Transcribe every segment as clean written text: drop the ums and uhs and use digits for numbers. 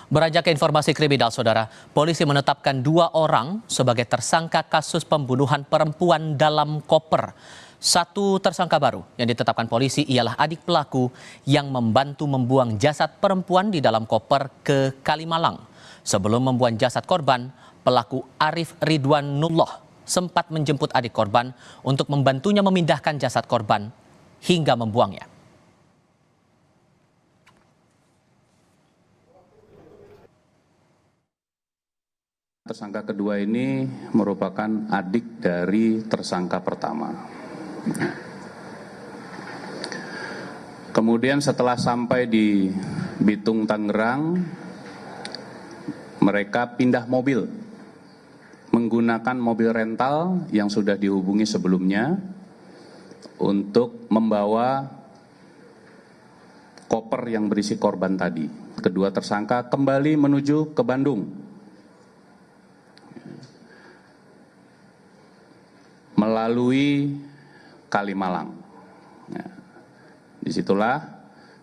Beranjak ke informasi kriminal, Saudara, polisi menetapkan 2 orang sebagai tersangka kasus pembunuhan perempuan dalam koper. Satu tersangka baru yang ditetapkan polisi ialah adik pelaku yang membantu membuang jasad perempuan di dalam koper ke Kalimalang. Sebelum membuang jasad korban, pelaku Arif Ridwanullah sempat menjemput adik korban untuk membantunya memindahkan jasad korban hingga membuangnya. Tersangka kedua ini merupakan adik dari tersangka pertama. Kemudian setelah sampai di Bitung, Tangerang, mereka pindah mobil menggunakan mobil rental yang sudah dihubungi sebelumnya untuk membawa koper yang berisi korban tadi. Kedua tersangka kembali menuju ke Bandung melalui Kalimalang. Disitulah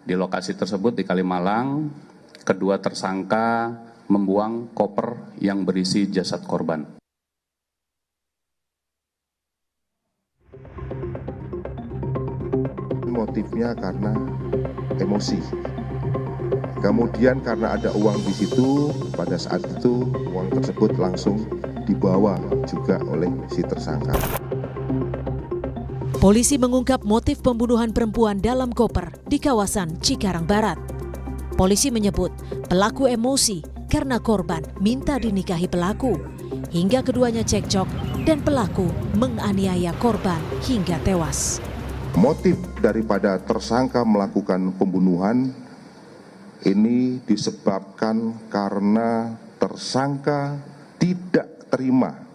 di lokasi tersebut di Kalimalang, kedua tersangka membuang koper yang berisi jasad korban. Motifnya karena emosi. Kemudian karena ada uang di situ, pada saat itu uang tersebut langsung dibawa juga oleh si tersangka. Polisi mengungkap motif pembunuhan perempuan dalam koper di kawasan Cikarang Barat. Polisi menyebut pelaku emosi karena korban minta dinikahi pelaku, hingga keduanya cekcok dan pelaku menganiaya korban hingga tewas. Motif daripada tersangka melakukan pembunuhan ini disebabkan karena tersangka tidak terima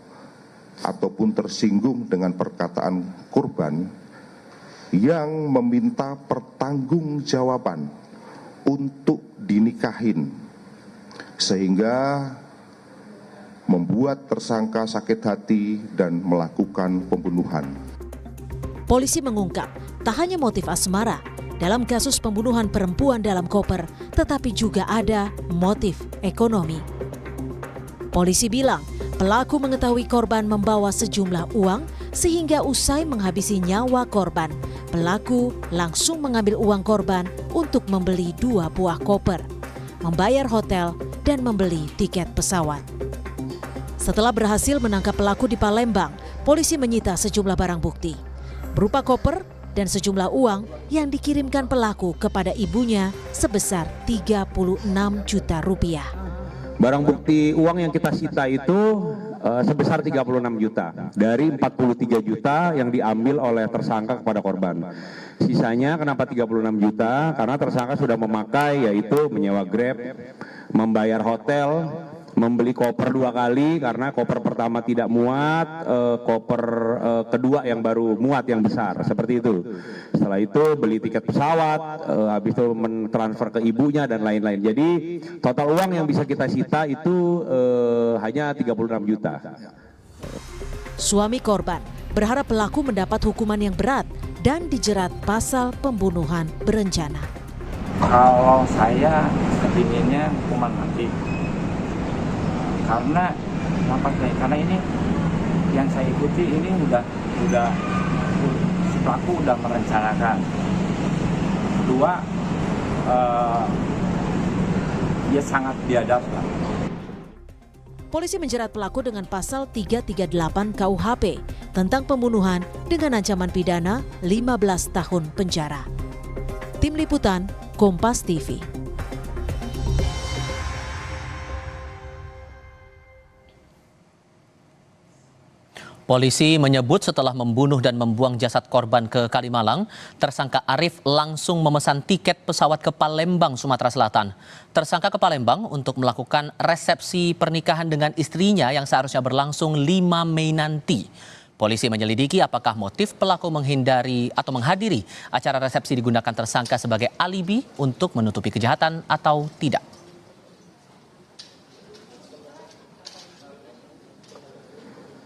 ataupun tersinggung dengan perkataan korban yang meminta pertanggungjawaban untuk dinikahin, sehingga membuat tersangka sakit hati dan melakukan pembunuhan. Polisi mengungkap tak hanya motif asmara dalam kasus pembunuhan perempuan dalam koper, tetapi juga ada motif ekonomi. Polisi bilang pelaku mengetahui korban membawa sejumlah uang, sehingga usai menghabisi nyawa korban, pelaku langsung mengambil uang korban untuk membeli 2 buah koper, membayar hotel, dan membeli tiket pesawat. Setelah berhasil menangkap pelaku di Palembang, polisi menyita sejumlah barang bukti, berupa koper dan sejumlah uang yang dikirimkan pelaku kepada ibunya sebesar 36 juta rupiah. Barang bukti uang yang kita sita itu sebesar 36 juta dari 43 juta yang diambil oleh tersangka kepada korban. Sisanya kenapa 36 juta? Karena tersangka sudah memakai, yaitu menyewa Grab, membayar hotel, membeli koper 2 kali karena koper pertama tidak muat, koper kedua yang baru muat yang besar, seperti itu. Setelah itu beli tiket pesawat, habis itu mentransfer ke ibunya dan lain-lain. Jadi total uang yang bisa kita sita itu hanya 36 juta. Suami korban berharap pelaku mendapat hukuman yang berat dan dijerat pasal pembunuhan berencana. Kalau saya kepinginnya hukuman mati. Karena ini yang saya ikuti ini udah si pelaku udah merencanakan. Kedua, dia sangat biadab. Polisi menjerat pelaku dengan pasal 338 KUHP tentang pembunuhan dengan ancaman pidana 15 tahun penjara. Tim Liputan, Kompas TV. Polisi menyebut setelah membunuh dan membuang jasad korban ke Kalimalang, tersangka Arif langsung memesan tiket pesawat ke Palembang, Sumatera Selatan. Tersangka ke Palembang untuk melakukan resepsi pernikahan dengan istrinya yang seharusnya berlangsung 5 Mei nanti. Polisi menyelidiki apakah motif pelaku menghindari atau menghadiri acara resepsi digunakan tersangka sebagai alibi untuk menutupi kejahatan atau tidak.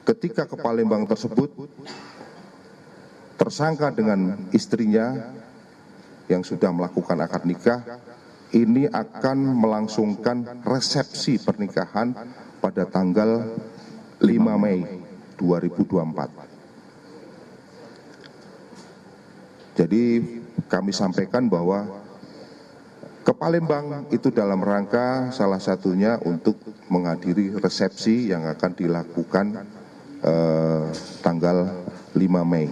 Ketika ke Palembang tersebut, tersangka dengan istrinya yang sudah melakukan akad nikah ini akan melangsungkan resepsi pernikahan pada tanggal 5 Mei 2024. Jadi kami sampaikan bahwa ke Palembang itu dalam rangka salah satunya untuk menghadiri resepsi yang akan dilakukan tanggal 5 Mei.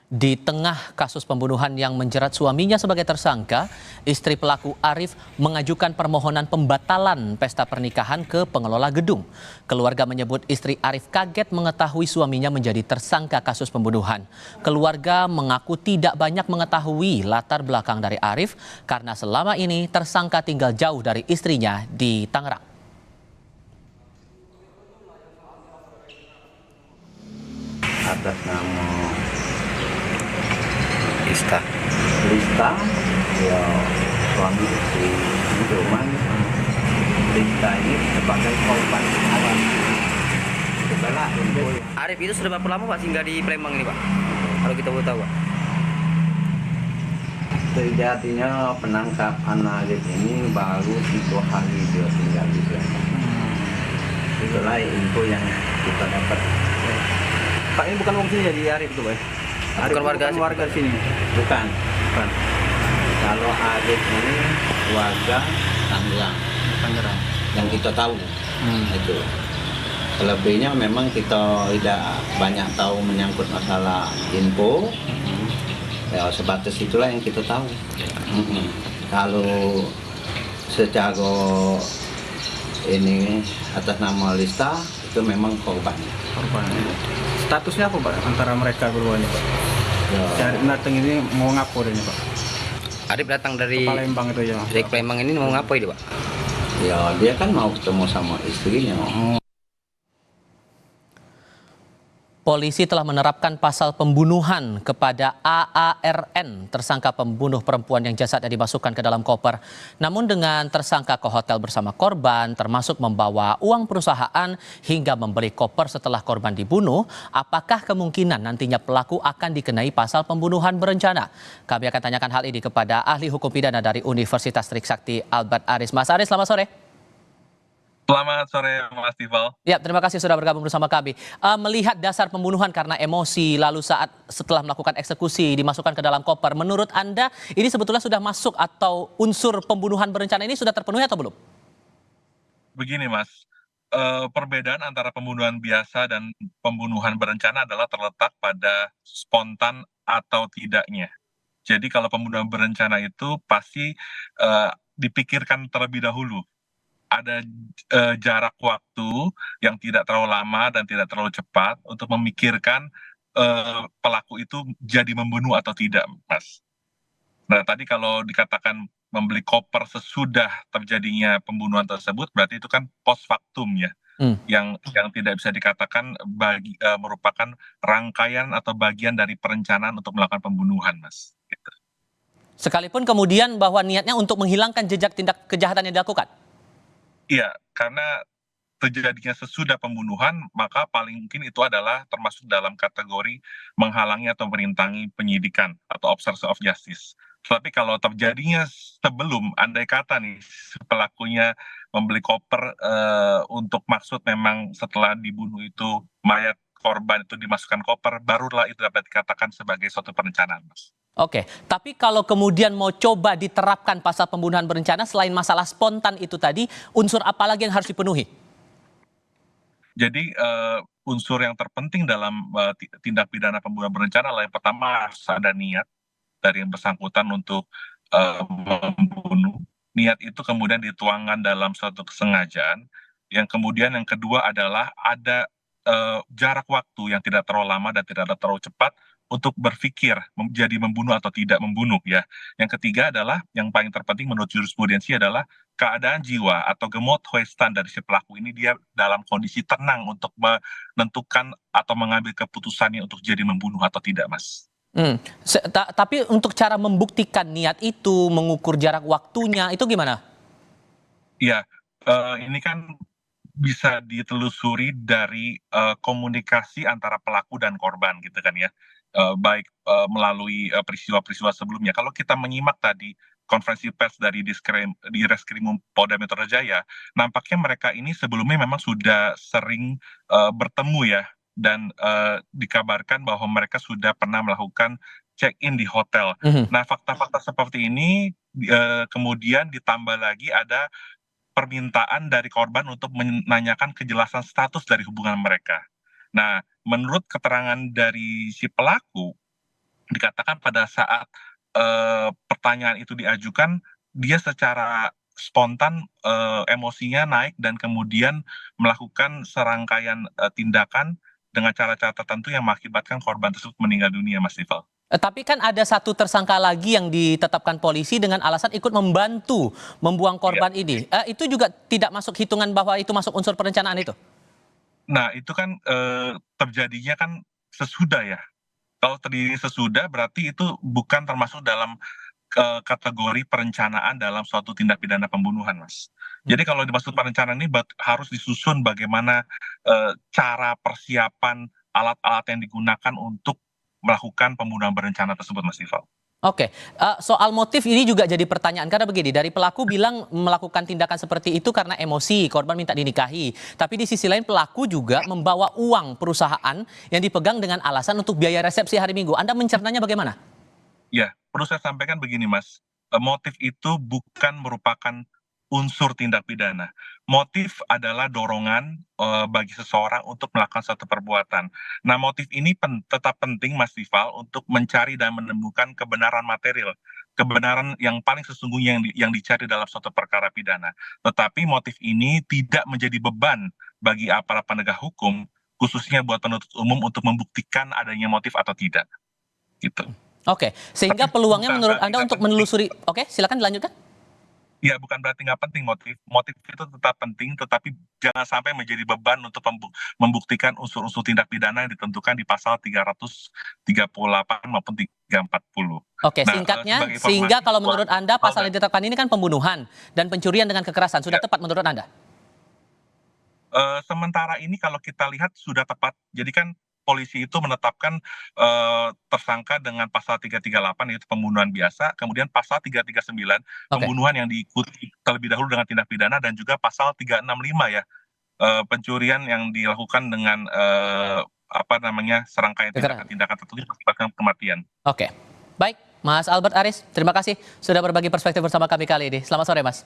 Di tengah kasus pembunuhan yang menjerat suaminya sebagai tersangka, istri pelaku Arif mengajukan permohonan pembatalan pesta pernikahan ke pengelola gedung. Keluarga menyebut istri Arif kaget mengetahui suaminya menjadi tersangka kasus pembunuhan. Keluarga mengaku tidak banyak mengetahui latar belakang dari Arif karena selama ini tersangka tinggal jauh dari istrinya di Tangerang. Atas nama Lista, ya suami istri cuman Lista ini sebagai korban awal. Setelah Arif itu sudah berapa lama Pak singgah di Palembang ini Pak? Kalau kita mau tahu Pak. terjadinya penangkapan Arif ini baru 3 hari dia tinggal di Palembang. Itulah info yang kita dapat. Pak ini bukan wong sini ya di Arif itu Pak? Arif Bukan warga sini. Bukan. Kalau Arif ini warga Tangerang. Yang kita tahu itu. Selebihnya memang kita tidak banyak tahu menyangkut masalah info. Ya sebatas itulah yang kita tahu. Kalau secara ini atas nama Lista itu memang korban. Statusnya apa Pak antara mereka berdua ini Pak? Ya, Arif datang ini mau ngapor ini Pak? Arif datang dari Palembang itu ya. dari Palembang ini mau ngapain Pak? ya dia kan mau ketemu sama istrinya. Polisi telah menerapkan pasal pembunuhan kepada AARN, tersangka pembunuh perempuan yang jasadnya dimasukkan ke dalam koper. Namun dengan tersangka ke hotel bersama korban, termasuk membawa uang perusahaan hingga membeli koper setelah korban dibunuh, apakah kemungkinan nantinya pelaku akan dikenai pasal pembunuhan berencana? Kami akan tanyakan hal ini kepada ahli hukum pidana dari Universitas Trisakti Albert Aris. Mas Aris, selamat sore. Selamat sore Mas Tival. Ya, terima kasih sudah bergabung bersama kami. Melihat dasar pembunuhan karena emosi, lalu setelah melakukan eksekusi dimasukkan ke dalam koper, menurut Anda ini sebetulnya sudah masuk atau unsur pembunuhan berencana ini sudah terpenuhi atau belum? Begini Mas, perbedaan antara pembunuhan biasa dan pembunuhan berencana adalah terletak pada spontan atau tidaknya. Jadi kalau pembunuhan berencana itu pasti dipikirkan terlebih dahulu. Ada jarak waktu yang tidak terlalu lama dan tidak terlalu cepat untuk memikirkan pelaku itu jadi membunuh atau tidak, Mas. Nah, tadi kalau dikatakan membeli koper sesudah terjadinya pembunuhan tersebut, berarti itu kan post factum ya, yang tidak bisa dikatakan merupakan rangkaian atau bagian dari perencanaan untuk melakukan pembunuhan, Mas. Gitu. Sekalipun kemudian bahwa niatnya untuk menghilangkan jejak tindak kejahatan yang dilakukan. Iya, karena terjadinya sesudah pembunuhan, maka paling mungkin itu adalah termasuk dalam kategori menghalangi atau merintangi penyidikan atau obstruction of justice. Tetapi kalau terjadinya sebelum, andai kata nih pelakunya membeli koper untuk maksud memang setelah dibunuh itu mayat korban itu dimasukkan koper, barulah itu dapat dikatakan sebagai suatu perencanaan, Mas. Oke, tapi kalau kemudian mau coba diterapkan pasal pembunuhan berencana selain masalah spontan itu tadi, unsur apa lagi yang harus dipenuhi? Jadi unsur yang terpenting dalam tindak pidana pembunuhan berencana adalah yang pertama harus ada niat dari yang bersangkutan untuk membunuh. Niat itu kemudian dituangkan dalam suatu kesengajaan. Yang kemudian yang kedua adalah ada jarak waktu yang tidak terlalu lama dan tidak terlalu cepat untuk berpikir menjadi membunuh atau tidak membunuh ya. Yang ketiga adalah yang paling terpenting menurut jurisprudensi adalah keadaan jiwa atau Gemütszustand dari si pelaku ini dia dalam kondisi tenang untuk menentukan atau mengambil keputusannya untuk jadi membunuh atau tidak, Mas. Tapi untuk cara membuktikan niat itu, mengukur jarak waktunya itu gimana? Iya, ini kan bisa ditelusuri dari komunikasi antara pelaku dan korban gitu kan ya. baik melalui peristiwa-peristiwa sebelumnya. Kalau kita menyimak tadi konferensi pers dari di Reskrimum Polda Metro Jaya, nampaknya mereka ini sebelumnya memang sudah sering bertemu ya, dan dikabarkan bahwa mereka sudah pernah melakukan check-in di hotel. Nah, fakta-fakta seperti ini kemudian ditambah lagi ada permintaan dari korban untuk menanyakan kejelasan status dari hubungan mereka. Nah, menurut keterangan dari si pelaku, dikatakan pada saat pertanyaan itu diajukan, dia secara spontan emosinya naik dan kemudian melakukan serangkaian tindakan dengan cara-cara tertentu yang mengakibatkan korban tersebut meninggal dunia, Mas Ival. Tapi kan ada satu tersangka lagi yang ditetapkan polisi dengan alasan ikut membantu membuang korban ini. Itu juga tidak masuk hitungan bahwa itu masuk unsur perencanaan itu? Nah, itu kan terjadinya kan sesudah ya. Kalau terjadi sesudah berarti itu bukan termasuk dalam kategori perencanaan dalam suatu tindak pidana pembunuhan, Mas. Jadi kalau dimaksud perencanaan ini harus disusun bagaimana cara persiapan alat-alat yang digunakan untuk melakukan pembunuhan berencana tersebut, Mas Ival. Oke, soal motif ini juga jadi pertanyaan karena begini, dari pelaku bilang melakukan tindakan seperti itu karena emosi, korban minta dinikahi. Tapi di sisi lain pelaku juga membawa uang perusahaan yang dipegang dengan alasan untuk biaya resepsi hari Minggu. Anda mencernanya bagaimana? Ya, perlu saya sampaikan begini, Mas. Motif itu bukan merupakan unsur tindak pidana. Motif adalah dorongan bagi seseorang untuk melakukan suatu perbuatan. Nah, motif ini tetap penting, Mas Ival, untuk mencari dan menemukan kebenaran material, kebenaran yang paling sesungguhnya yang dicari dalam suatu perkara pidana. Tetapi motif ini tidak menjadi beban bagi aparat penegak hukum, khususnya buat penuntut umum untuk membuktikan adanya motif atau tidak. Gitu. Oke, sehingga peluangnya menurut Anda untuk menelusuri, silakan dilanjutkan. Ya, bukan berarti nggak penting motif. Motif itu tetap penting, tetapi jangan sampai menjadi beban untuk membuktikan unsur-unsur tindak pidana yang ditentukan di pasal 338 maupun 340. Oke, singkatnya, sehingga kalau menurut Anda pasal yang ditetapkan ini kan pembunuhan dan pencurian dengan kekerasan. Sudah tepat menurut Anda? Sementara ini kalau kita lihat sudah tepat. Jadi kan polisi itu menetapkan tersangka dengan pasal 338 yaitu pembunuhan biasa, kemudian pasal 339 pembunuhan yang diikuti terlebih dahulu dengan tindak pidana, dan juga pasal 365 ya, pencurian yang dilakukan dengan serangkaian tindakan tertentu mengakibatkan kematian. Oke, baik, Mas Albert Aris, terima kasih sudah berbagi perspektif bersama kami kali ini. Selamat sore, Mas.